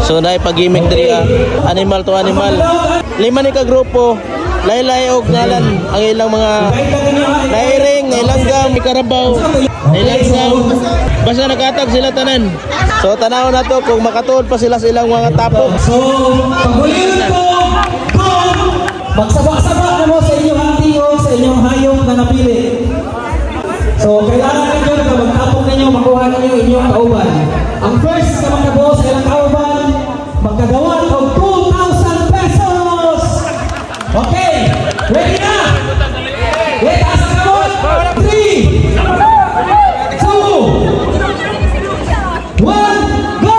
So naay pag-gimmick diri animal to animal. Lima ni ka grupo. Laylay og ngalan ang ilang mga nairing, nailanggam, ikarabaw, nailanggam. Basta nakatag sila tanan. So tanaw na to kung makatuod pa sila sa ilang mga tapok. So paguliran ko magsabak-sabak na mo sa inyong hatiyo, sa inyong hayop na napili. So kailangan ninyo na magtapok ninyo, makuha ninyo inyong kauban. Ang first na magkabuo sa ilang kauban, magkagawan og 2,000 pesos! Okay, ready na? Wait, asa ka mo? 3, 2, 1, go!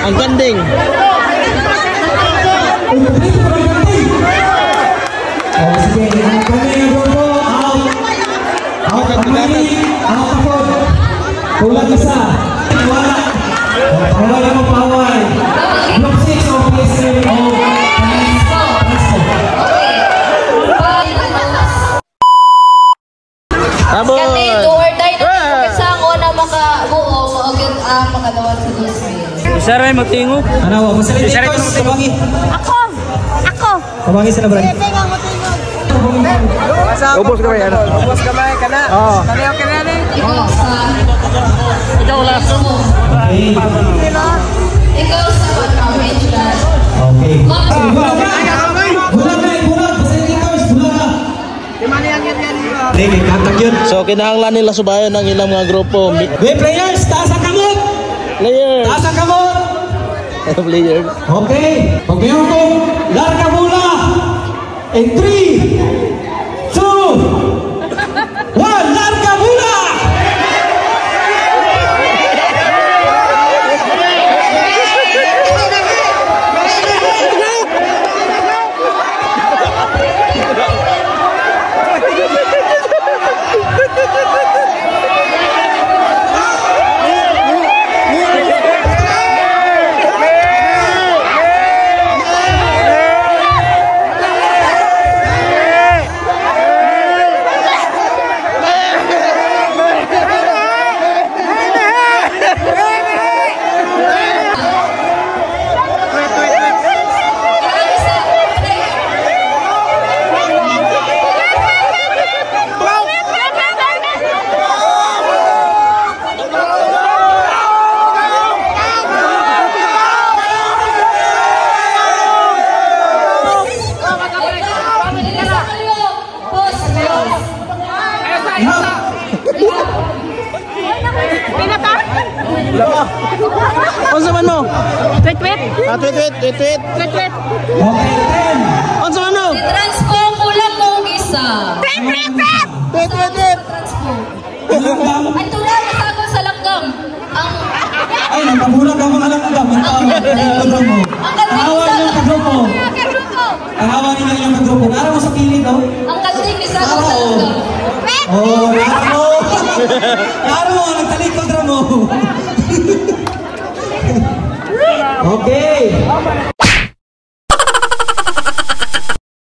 Ang ganding. Kulang isa. Wala. Wala mo paway. Block 6 of PSA of Abot. Kasi do or die na sa ako na makabuo makadawat sa Disney. Isa rin matingog. Ano, masalita ito sa tabangi. Ako! Tabangi sa nabrang. Ubos kamay ano? Ubos kamay kana. Oo. Kaniya kana ni. Ikaw last. Okay. Ikaw sa orange glass. Okay. Bulag. Masalita ito is bulag. Dimani ang yan. Sige, katag yun. So kinahanglan nila subayon ng ilang mga grupo. Okay, players, taas ang kamot. Players. Taas ang kamot. Players. Okay. Pag mayroon kong larga mula. In 3, 2, 1, larga mula! Unsa man mo? Wait, wait. Tweet. Wait. Okay, 10. Unsa man mo? Transpo kulang mo isa. Tweet. Transpo. Langgam. Ay, tulad tago sa langgam. Ang Ay, nagkabulag ang mga langgam. Ahawa niyo ang kagrupo. Ahawa niyo ang kagrupo. Nara mo sa kilid, oh. ang kasing isa sa langgam. Oh, nara mo. Nara mo, nagtalikod ra mo. Okay.